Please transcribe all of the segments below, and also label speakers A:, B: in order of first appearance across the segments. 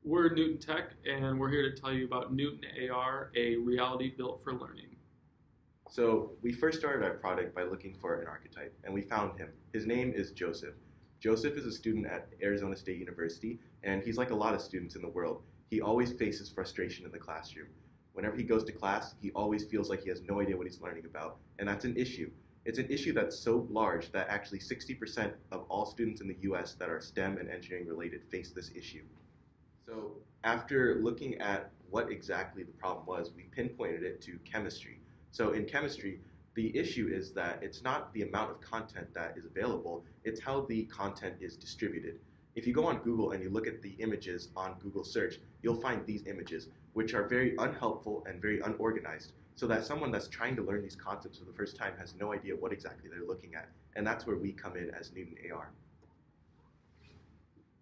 A: We're NewtonTech, and we're here to tell you about Newton AR, a reality built for learning.
B: So we first started our product by looking for an archetype, and we found him. His name is Joseph. Joseph is a student at Arizona State University, and he's like a lot of students in the world. He always faces frustration in the classroom. Whenever he goes to class, he always feels like he has no idea what he's learning about, and that's an issue. It's an issue that's so large that actually 60% of all students in the US that are STEM and engineering related face this issue. So after looking at what exactly the problem was, we pinpointed it to chemistry. So in chemistry, the issue is that it's not the amount of content that is available, it's how the content is distributed. If you go on Google and you look at the images on Google search, you'll find these images, which are very unhelpful and very unorganized, so that someone that's trying to learn these concepts for the first time has no idea what exactly they're looking at. And that's where we come in as Newton AR.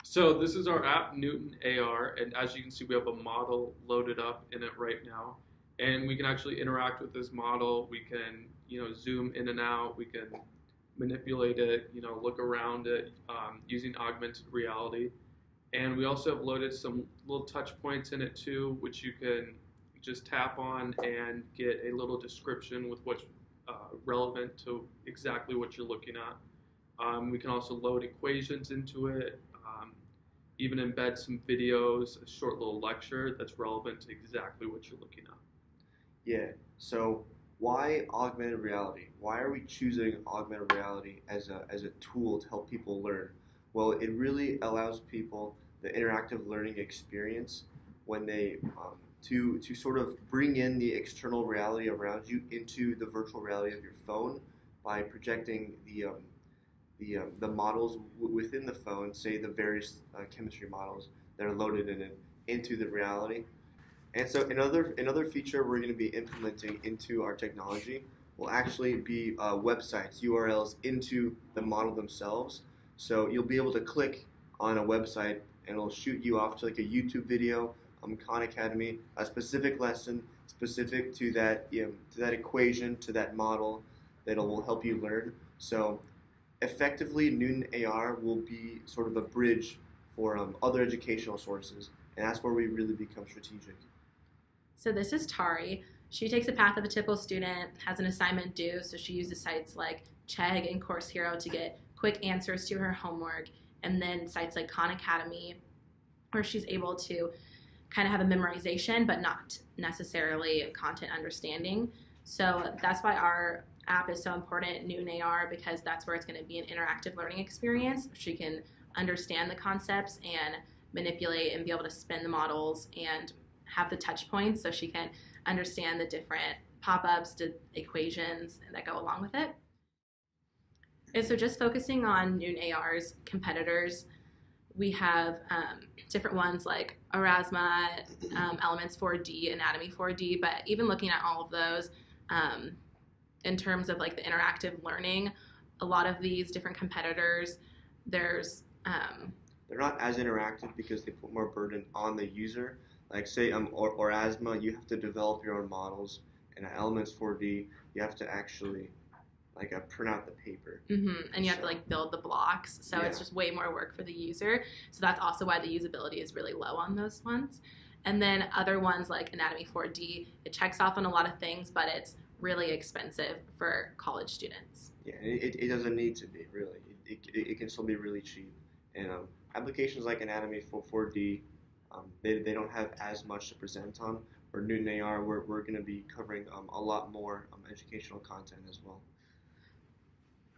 A: So this is our app, Newton AR, and as you can see, we have a model loaded up in it right now. And we can actually interact with this model. We can, zoom in and out. We can manipulate it, look around it using augmented reality. And we also have loaded some little touch points in it too, which you can just tap on and get a little description with what's relevant to exactly what you're looking at. We can also load equations into it, even embed some videos, a short little lecture that's relevant to exactly what you're looking at.
C: Yeah, so why augmented reality? Why are we choosing augmented reality as a tool to help people learn? Well, it really allows people the interactive learning experience when they to sort of bring in the external reality around you into the virtual reality of your phone by projecting the models within the phone, say the various chemistry models that are loaded in it, into the reality. And so another feature we're going to be implementing into our technology will actually be websites, URLs into the model themselves. So you'll be able to click on a website and it'll shoot you off to like a YouTube video, Khan Academy, a specific lesson specific to that to that equation, to that model that will help you learn. So effectively, Newton AR will be sort of a bridge for other educational sources, and that's where we really become strategic.
D: So this is Tari. She takes the path of a typical student, has an assignment due, so she uses sites like Chegg and Course Hero to get quick answers to her homework, and then sites like Khan Academy, where she's able to kind of have a memorization, but not necessarily content understanding. So that's why our app is so important, Newton AR, because that's where it's going to be an interactive learning experience. She can understand the concepts and manipulate and be able to spin the models and have the touch points so she can understand the different pop-ups, the equations that go along with it. And so just focusing on Newton AR's competitors, we have different ones like Erasma, Elements 4D, Anatomy 4D, but even looking at all of those in terms of like the interactive learning, a lot of these different competitors, they're
C: not as interactive because they put more burden on the user. Like say Erasma, you have to develop your own models, and Elements 4D, you have to actually print out the paper.
D: And you have to build the blocks, so it's just way more work for the user. So that's also why the usability is really low on those ones. And then other ones like Anatomy 4D, it checks off on a lot of things, but it's really expensive for college students.
C: Yeah, it doesn't need to be, really. It can still be really cheap. And applications like Anatomy 4D, they don't have as much to present on. For Newton AR, we're going to be covering a lot more educational content as well.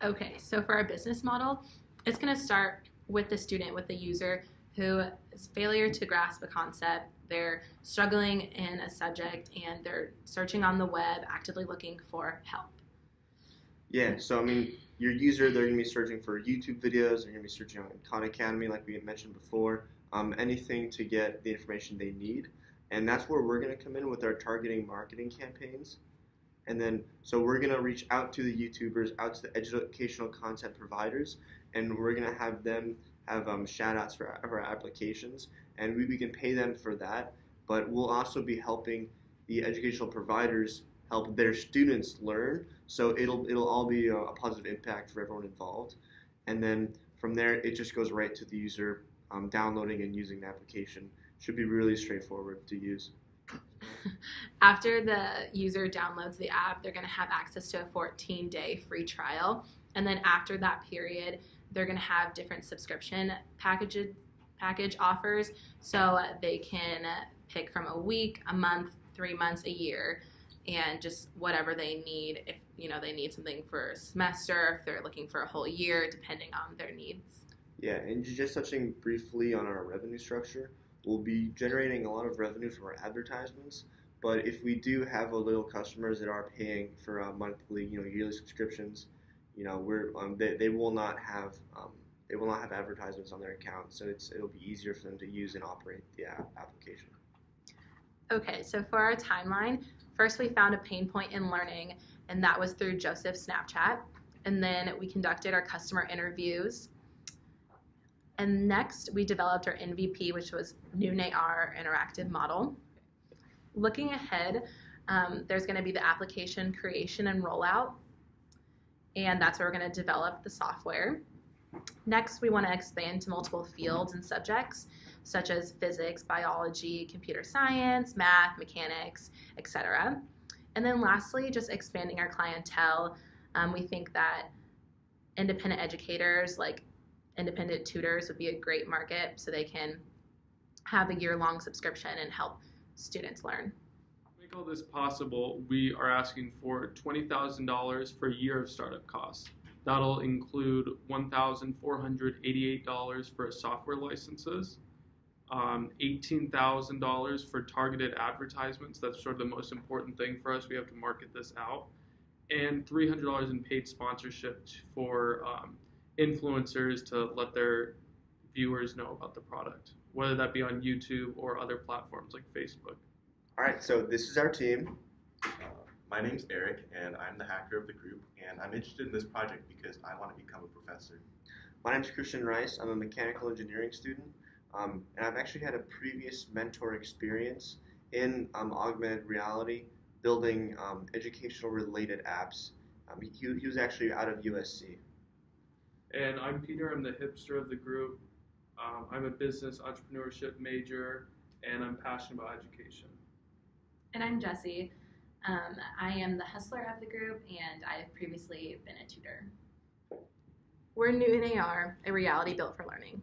D: Okay, so for our business model, it's going to start with the student, with the user who is failure to grasp a concept. They're struggling in a subject and they're searching on the web, actively looking for help.
C: Yeah, so I mean, your user, they're going to be searching for YouTube videos, they're going to be searching on Khan Academy like we had mentioned before, anything to get the information they need. And that's where we're going to come in with our targeting marketing campaigns. And then, so we're going to reach out to the YouTubers, out to the educational content providers, and we're going to have them have shout outs for our applications, and we can pay them for that, but we'll also be helping the educational providers help their students learn, so it'll all be a positive impact for everyone involved. And then from there, it just goes right to the user downloading and using the application. Should be really straightforward to use.
D: After the user downloads the app, they're going to have access to a 14-day free trial. And then after that period, they're going to have different subscription package offers. So they can pick from a week, a month, 3 months, a year, and just whatever they need. If they need something for a semester, if they're looking for a whole year, depending on their needs.
C: Yeah, and just touching briefly on our revenue structure, we'll be generating a lot of revenue from our advertisements. But if we do have a little customers that are paying for monthly, yearly subscriptions, they will not have advertisements on their account, so it'll be easier for them to use and operate the application.
D: Okay, so for our timeline, first we found a pain point in learning, and that was through Joseph's Snapchat. And then we conducted our customer interviews. And next, we developed our MVP, which was Newton AR interactive model. Looking ahead, there's going to be the application creation and rollout, and that's where we're going to develop the software. Next, we want to expand to multiple fields and subjects, such as physics, biology, computer science, math, mechanics, etc. And then lastly, just expanding our clientele. We think that independent educators, like independent tutors, would be a great market, so they can have a year-long subscription and help students learn.
A: To make all this possible, we are asking for $20,000 for a year of startup costs. That'll include $1,488 for software licenses, $18,000 for targeted advertisements. That's sort of the most important thing for us. We have to market this out. And $300 in paid sponsorship for influencers to let their viewers know about the product, whether that be on YouTube or other platforms like Facebook.
C: All right, so this is our team.
B: My name's Eric, and I'm the hacker of the group, and I'm interested in this project because I want to become a professor.
C: My name's Christian Rice. I'm a mechanical engineering student, and I've actually had a previous mentor experience in augmented reality, building educational-related apps. He was actually out of USC.
A: And I'm Peter. I'm the hipster of the group. I'm a business entrepreneurship major, and I'm passionate about education.
D: And I'm Jessie. I am the hustler of the group, and I've previously been a tutor. We're Newton AR, a reality built for learning.